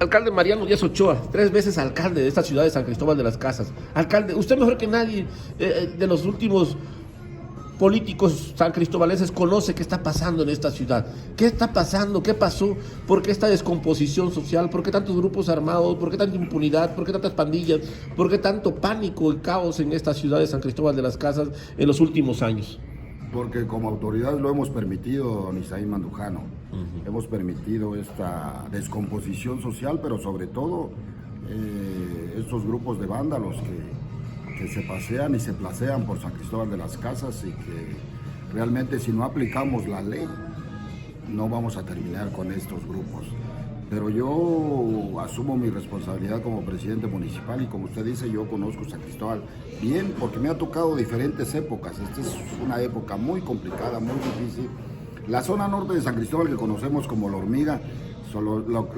Alcalde Mariano Díaz Ochoa, 3 veces alcalde de esta ciudad de San Cristóbal de las Casas. Alcalde, usted mejor que nadie de los últimos políticos sancristobalenses conoce qué está pasando en esta ciudad. ¿Qué está pasando? ¿Qué pasó? ¿Por qué esta descomposición social? ¿Por qué tantos grupos armados? ¿Por qué tanta impunidad? ¿Por qué tantas pandillas? ¿Por qué tanto pánico y caos en esta ciudad de San Cristóbal de las Casas en los últimos años? Porque como autoridades lo hemos permitido, don Isaí Mandujano. Hemos permitido esta descomposición social, pero sobre todo estos grupos de vándalos que se pasean y se placean por San Cristóbal de las Casas y que realmente si no aplicamos la ley no vamos a terminar con estos grupos. Pero yo asumo mi responsabilidad como presidente municipal y como usted dice, yo conozco San Cristóbal bien porque me ha tocado diferentes épocas. Esta es una época muy complicada, muy difícil. La zona norte de San Cristóbal, que conocemos como La Hormiga,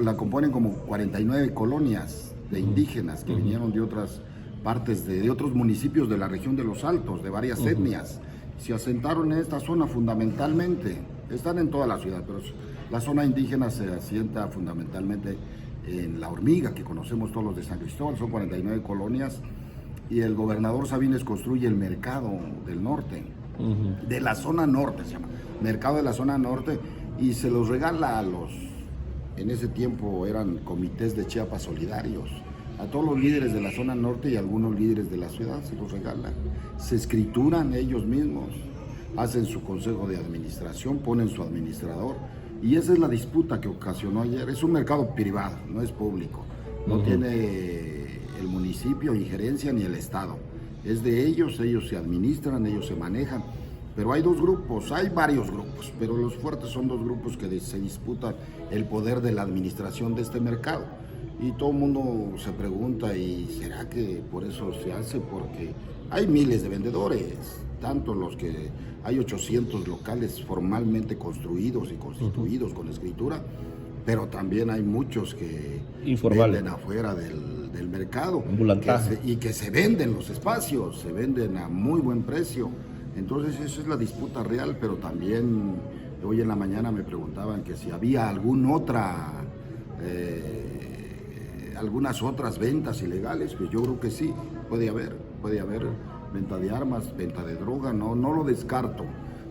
la componen como 49 colonias de indígenas que vinieron de otras partes, de otros municipios de la región de los Altos, de varias etnias. Se asentaron en esta zona fundamentalmente, están en toda la ciudad, pero la zona indígena se asienta fundamentalmente en La Hormiga, que conocemos todos los de San Cristóbal, son 49 colonias, y el gobernador Sabines construye el mercado del norte, de la zona norte se llama, mercado de la zona norte, y se los regala a los, en ese tiempo eran comités de Chiapas solidarios, a todos los líderes de la zona norte y algunos líderes de la ciudad se los regalan, se escrituran ellos mismos, hacen su consejo de administración, ponen su administrador, y esa es la disputa que ocasionó ayer. Es un mercado privado, no es público, no tiene el municipio injerencia ni el Estado, es de ellos, ellos se administran, ellos se manejan, pero hay dos grupos, hay varios grupos, pero los fuertes son dos grupos que se disputan el poder de la administración de este mercado. Y todo el mundo se pregunta, ¿y será que por eso se hace? Porque hay miles de vendedores, tanto los que hay 800 locales formalmente construidos y constituidos con escritura, pero también hay muchos que venden afuera del mercado y que se venden los espacios, se venden a muy buen precio. Entonces esa es la disputa real, pero también hoy en la mañana me preguntaban que si había algunas otras ventas ilegales, pues yo creo que sí, puede haber venta de armas, venta de droga, no lo descarto,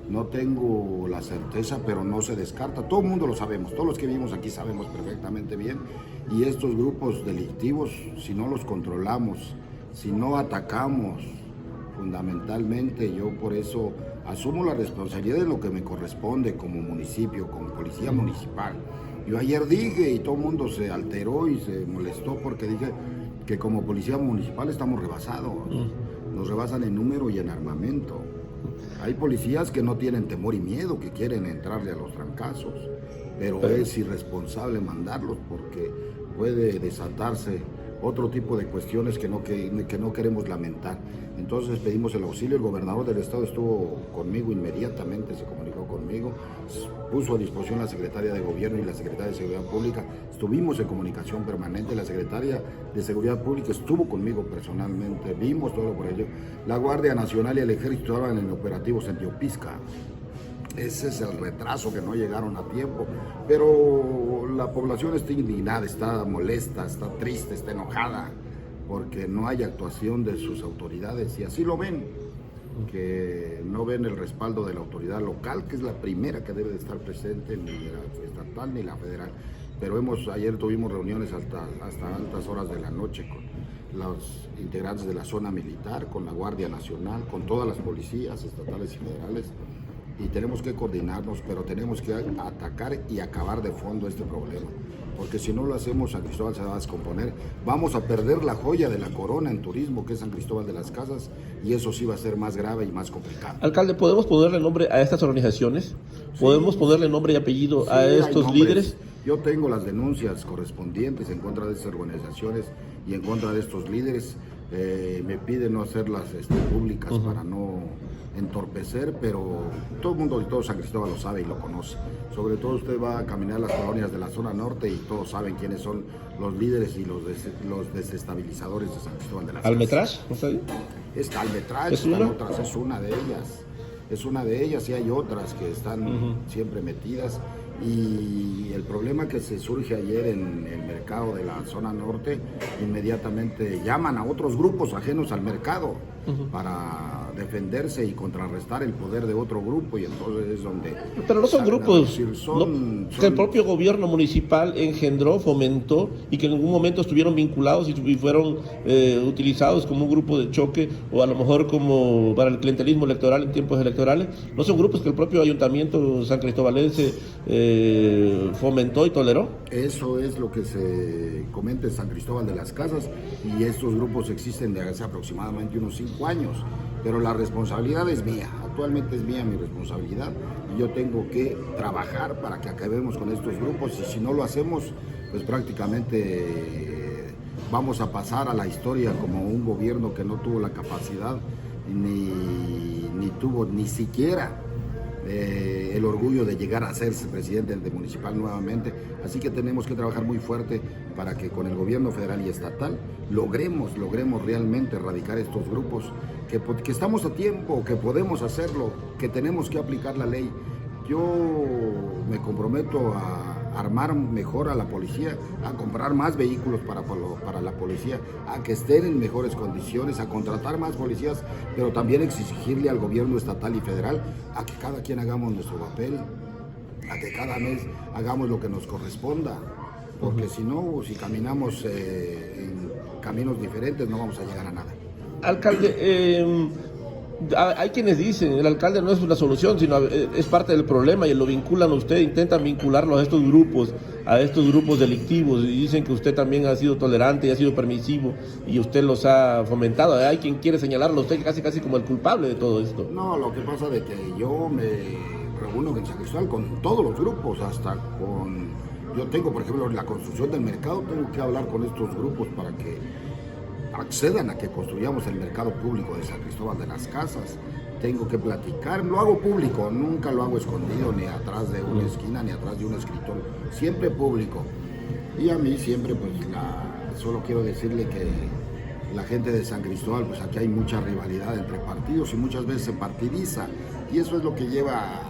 no tengo la certeza, pero no se descarta, todo el mundo lo sabemos, todos los que vivimos aquí sabemos perfectamente bien, y estos grupos delictivos, si no los controlamos, si no atacamos, fundamentalmente yo por eso asumo la responsabilidad de lo que me corresponde como municipio, como policía municipal. Yo ayer dije y todo el mundo se alteró y se molestó porque dije que como policía municipal estamos rebasados, nos rebasan en número y en armamento. Hay policías que no tienen temor y miedo, que quieren entrarle a los trancazos, pero es irresponsable mandarlos porque puede desatarse otro tipo de cuestiones que no queremos lamentar. Entonces pedimos el auxilio, el gobernador del estado estuvo conmigo inmediatamente, se comunicó conmigo, puso a disposición la secretaria de gobierno y la secretaria de seguridad pública, estuvimos en comunicación permanente, la secretaria de seguridad pública estuvo conmigo personalmente, vimos todo por ello, la Guardia Nacional y el Ejército estaban en operativos en Teopisca. Ese es el retraso, que no llegaron a tiempo, pero la población está indignada, está molesta, está triste, está enojada, porque no hay actuación de sus autoridades y así lo ven, que no ven el respaldo de la autoridad local, que es la primera que debe de estar presente, ni la estatal ni la federal. Pero ayer tuvimos reuniones hasta altas horas de la noche con los integrantes de la zona militar, con la Guardia Nacional, con todas las policías estatales y federales, y tenemos que coordinarnos, pero tenemos que atacar y acabar de fondo este problema, porque si no lo hacemos, San Cristóbal se va a descomponer, vamos a perder la joya de la corona en turismo, que es San Cristóbal de las Casas, y eso sí va a ser más grave y más complicado. Alcalde, ¿podemos ponerle nombre a estas organizaciones? ¿Podemos ponerle nombre y apellido a estos líderes? Yo tengo las denuncias correspondientes en contra de estas organizaciones y en contra de estos líderes. Me piden no hacerlas públicas para no entorpecer, pero todo el mundo y todo San Cristóbal lo sabe y lo conoce. Sobre todo usted va a caminar las colonias de la zona norte y todos saben quiénes son los líderes y los desestabilizadores de San Cristóbal de las Casas. ¿Almetrás? ¿No está ahí? Está Almetrás, están otras, es una de ellas y hay otras que están siempre metidas, Y el problema que se surge ayer en el mercado de la zona norte, inmediatamente llaman a otros grupos ajenos al mercado para defenderse y contrarrestar el poder de otro grupo, y entonces es donde... Pero no son grupos que el son... propio gobierno municipal engendró, fomentó y que en algún momento estuvieron vinculados y fueron utilizados como un grupo de choque o a lo mejor como para el clientelismo electoral en tiempos electorales. No son grupos que el propio ayuntamiento san cristobalense fomentó y toleró. Eso es lo que se comenta en San Cristóbal de las Casas, y estos grupos existen desde hace aproximadamente unos 5 años, pero la responsabilidad es mía, actualmente es mía mi responsabilidad, y yo tengo que trabajar para que acabemos con estos grupos, y si no lo hacemos, pues prácticamente vamos a pasar a la historia como un gobierno que no tuvo la capacidad ni tuvo ni siquiera el orgullo de llegar a ser presidente municipal nuevamente. Así que tenemos que trabajar muy fuerte para que con el gobierno federal y estatal logremos realmente erradicar estos grupos, que estamos a tiempo, que podemos hacerlo, que tenemos que aplicar la ley. Yo me comprometo a armar mejor a la policía, a comprar más vehículos para la policía, a que estén en mejores condiciones, a contratar más policías, pero también exigirle al gobierno estatal y federal a que cada quien hagamos nuestro papel, a que cada mes hagamos lo que nos corresponda, porque si no, si caminamos en caminos diferentes, no vamos a llegar a nada. Alcalde, hay quienes dicen, el alcalde no es una solución, sino es parte del problema, y lo vinculan a usted, intentan vincularlo a estos grupos delictivos, y dicen que usted también ha sido tolerante y ha sido permisivo, y usted los ha fomentado. Hay quien quiere señalarlo a usted casi como el culpable de todo esto. No, lo que pasa es que yo me reúno en San Cristóbal con todos los grupos, hasta con... Yo tengo, por ejemplo, la construcción del mercado, tengo que hablar con estos grupos para que accedan a que construyamos el mercado público de San Cristóbal de las Casas. Tengo que platicar, lo hago público, nunca lo hago escondido, ni atrás de una esquina, ni atrás de un escritorio, siempre público. Y a mí siempre, pues, solo quiero decirle que la gente de San Cristóbal, pues aquí hay mucha rivalidad entre partidos y muchas veces se partidiza, y eso es lo que lleva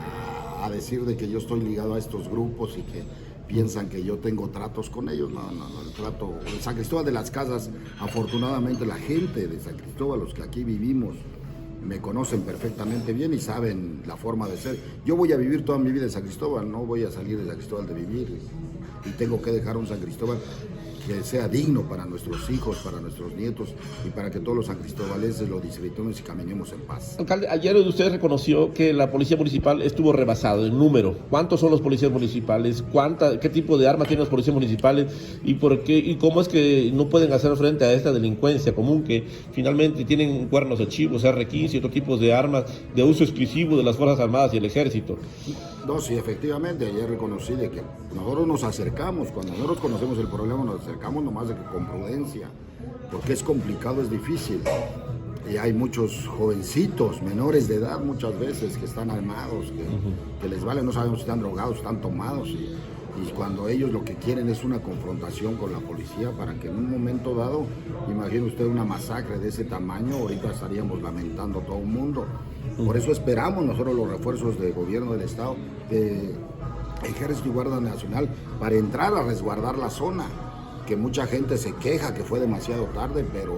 a decir de que yo estoy ligado a estos grupos y que piensan que yo tengo tratos con ellos. No, el trato en San Cristóbal de las Casas, afortunadamente la gente de San Cristóbal, los que aquí vivimos, me conocen perfectamente bien y saben la forma de ser. Yo voy a vivir toda mi vida en San Cristóbal, no voy a salir de San Cristóbal de vivir, y tengo que dejar un San Cristóbal que sea digno para nuestros hijos, para nuestros nietos, y para que todos los san cristobalenses lo disfrutemos y caminemos en paz. Alcalde, ayer usted reconoció que la policía municipal estuvo rebasada en número. ¿Cuántos son los policías municipales? ¿Qué tipo de armas tienen los policías municipales? ¿Y por qué y cómo es que no pueden hacer frente a esta delincuencia común que finalmente tienen cuernos de chivo, R15 y otros tipos de armas de uso exclusivo de las Fuerzas Armadas y el Ejército? No, sí, efectivamente, ayer reconocí de que nosotros nos acercamos, cuando nosotros conocemos el problema nos acercamos nomás de que con prudencia, porque es complicado, es difícil. Y hay muchos jovencitos, menores de edad muchas veces, que están armados, que les vale, no sabemos si están drogados, están tomados, y cuando ellos lo que quieren es una confrontación con la policía para que en un momento dado, imagine usted una masacre de ese tamaño, ahorita estaríamos lamentando todo el mundo. Por eso esperamos nosotros los refuerzos del gobierno del estado, de Ejército y Guardia Nacional, para entrar a resguardar la zona, que mucha gente se queja que fue demasiado tarde, pero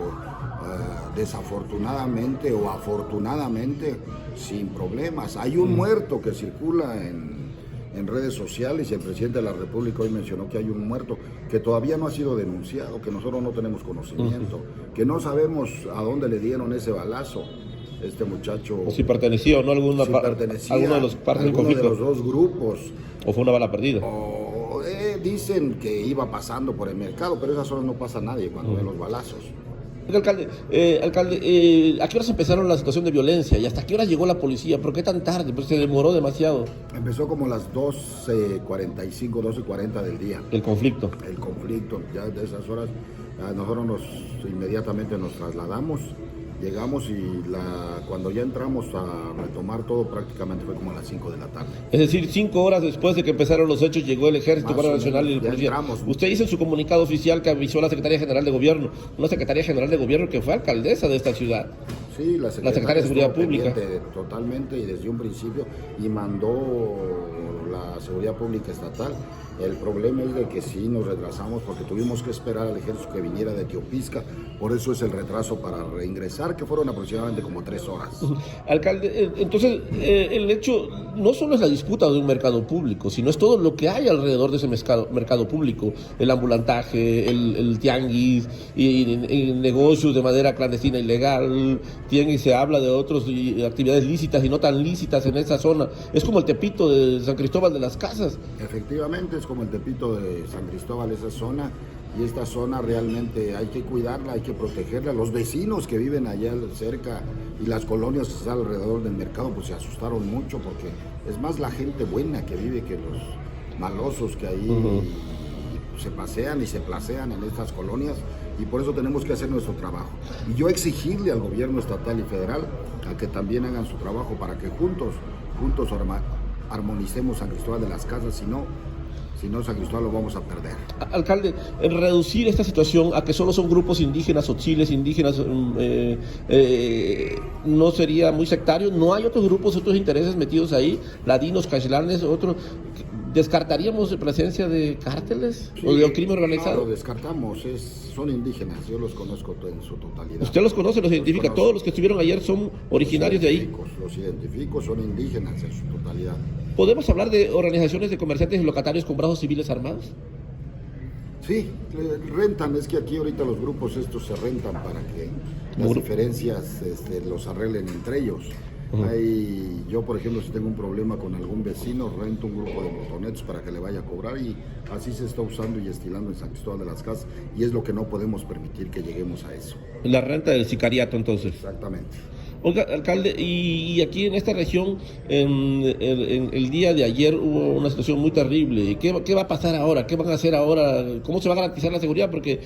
desafortunadamente o afortunadamente sin problemas. Hay un muerto que circula en redes sociales, y el presidente de la República hoy mencionó que hay un muerto que todavía no ha sido denunciado, que nosotros no tenemos conocimiento, que no sabemos a dónde le dieron ese balazo. Este muchacho... O si pertenecía o no a alguno de los partes del conflicto. De los dos grupos. O fue una bala perdida. O dicen que iba pasando por el mercado, pero esas horas no pasa nadie cuando ve los balazos. Alcalde, ¿a qué horas empezaron la situación de violencia y hasta qué hora llegó la policía? ¿Por qué tan tarde? Pues se demoró demasiado. Empezó como a las 12:45, 12:40 del día. El conflicto, ya de esas horas nosotros inmediatamente nos trasladamos, llegamos, y cuando ya entramos a retomar todo prácticamente fue como a las 5 de la tarde. Es decir, 5 horas después de que empezaron los hechos llegó el Ejército, Guardia Nacional y la policía. Entramos. Usted hizo en su comunicado oficial que avisó a la Secretaría General de Gobierno, una Secretaría General de Gobierno que fue alcaldesa de esta ciudad. Sí, la Secretaria de Seguridad Pública. Totalmente, y desde un principio, y mandó la seguridad pública estatal. El problema es de que sí nos retrasamos porque tuvimos que esperar al ejército que viniera de Teopisca, por eso es el retraso para reingresar, que fueron aproximadamente como 3 horas. Alcalde, entonces el hecho no solo es la disputa de un mercado público, sino es todo lo que hay alrededor de ese mercado público, el ambulantaje, el tianguis, y negocios de manera clandestina ilegal, tianguis, se habla de otras actividades lícitas y no tan lícitas en esa zona. Es como el Tepito de San Cristóbal de las Casas. Efectivamente, es como el Tepito de San Cristóbal, esa zona, y esta zona realmente hay que cuidarla, hay que protegerla. Los vecinos que viven allá cerca y las colonias que están alrededor del mercado pues se asustaron mucho, porque es más la gente buena que vive que los malosos que ahí se pasean y se placean en estas colonias, y por eso tenemos que hacer nuestro trabajo. Y yo exigirle al gobierno estatal y federal a que también hagan su trabajo para que juntos armonicemos San Cristóbal de las Casas, si no San Cristóbal lo vamos a perder. Alcalde, reducir esta situación a que solo son grupos indígenas, tzotzilles indígenas, ¿no sería muy sectario? ¿No hay otros grupos, otros intereses metidos ahí? Ladinos, caxlanes, otros. ¿Descartaríamos la presencia de cárteles o de crimen organizado? No, lo descartamos, son indígenas, yo los conozco en su totalidad. ¿Usted los conoce, los identifica? ¿Todos los que estuvieron ayer son originarios de ahí? Los identifico, son indígenas en su totalidad. ¿Podemos hablar de organizaciones de comerciantes y locatarios con brazos civiles armados? Sí, rentan, es que aquí ahorita los grupos estos se rentan para que las diferencias los arreglen entre ellos. Yo, por ejemplo, si tengo un problema con algún vecino, rento un grupo de motonetos para que le vaya a cobrar, y así se está usando y estilando en San Cristóbal de las Casas, y es lo que no podemos permitir, que lleguemos a eso. La renta del sicariato, entonces. Exactamente. Oiga, alcalde, y aquí en esta región, en el día de ayer hubo una situación muy terrible. ¿Qué va a pasar ahora? ¿Qué van a hacer ahora? ¿Cómo se va a garantizar la seguridad? Porque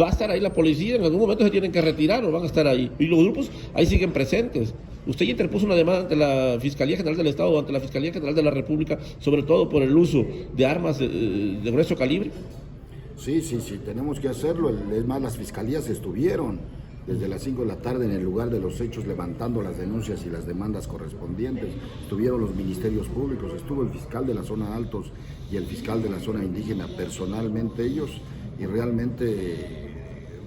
va a estar ahí la policía, en algún momento se tienen que retirar o van a estar ahí. Y los grupos ahí siguen presentes. Usted ya interpuso una demanda ante la Fiscalía General del Estado o ante la Fiscalía General de la República, sobre todo por el uso de armas de grueso calibre. Sí, tenemos que hacerlo. Es más, las fiscalías estuvieron desde las 5 de la tarde en el lugar de los hechos levantando las denuncias y las demandas correspondientes. Estuvieron los ministerios públicos, estuvo el fiscal de la zona Altos y el fiscal de la zona indígena, personalmente ellos, y realmente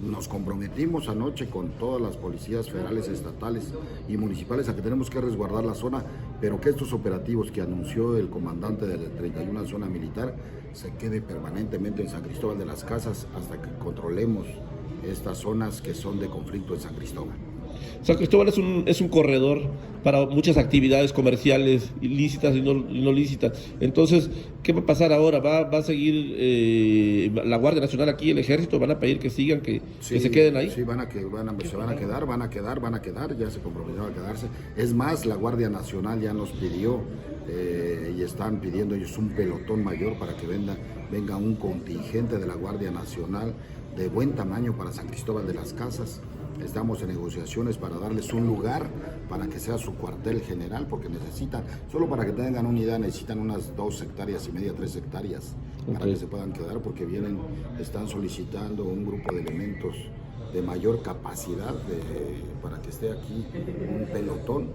nos comprometimos anoche con todas las policías federales, estatales y municipales a que tenemos que resguardar la zona, pero que estos operativos que anunció el comandante de la 31 zona militar se quede permanentemente en San Cristóbal de las Casas hasta que controlemos estas zonas que son de conflicto en San Cristóbal. San Cristóbal es un corredor para muchas actividades comerciales ilícitas y no lícitas. Entonces, ¿qué va a pasar ahora? ¿Va a seguir la Guardia Nacional aquí, el Ejército? ¿Van a pedir que sigan, que se queden ahí? Sí, se van a quedar, ya se comprometieron a quedarse. Es más, la Guardia Nacional ya nos pidió y están pidiendo ellos un pelotón mayor para que venga un contingente de la Guardia Nacional de buen tamaño para San Cristóbal de las Casas. Estamos en negociaciones para darles un lugar para que sea su cuartel general, porque necesitan, solo para que tengan una idea, necesitan unas 2 hectáreas y media, 3 hectáreas para que se puedan quedar, porque están solicitando un grupo de elementos de mayor capacidad para que esté aquí un pelotón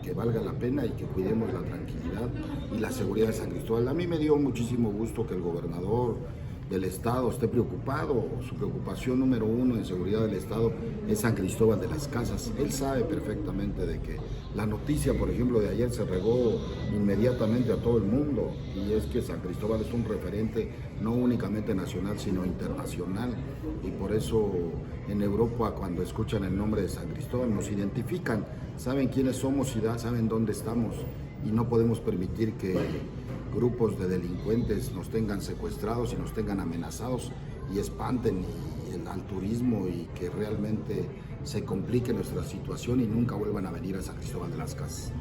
que valga la pena y que cuidemos la tranquilidad y la seguridad de San Cristóbal. A mí me dio muchísimo gusto que el gobernador del Estado esté preocupado. Su preocupación número 1 en seguridad del Estado es San Cristóbal de las Casas. Él sabe perfectamente de que la noticia, por ejemplo, de ayer se regó inmediatamente a todo el mundo, y es que San Cristóbal es un referente no únicamente nacional sino internacional, y por eso en Europa, cuando escuchan el nombre de San Cristóbal, nos identifican, saben quiénes somos y saben dónde estamos, y no podemos permitir que grupos de delincuentes nos tengan secuestrados y nos tengan amenazados y espanten al turismo, y que realmente se complique nuestra situación y nunca vuelvan a venir a San Cristóbal de las Casas.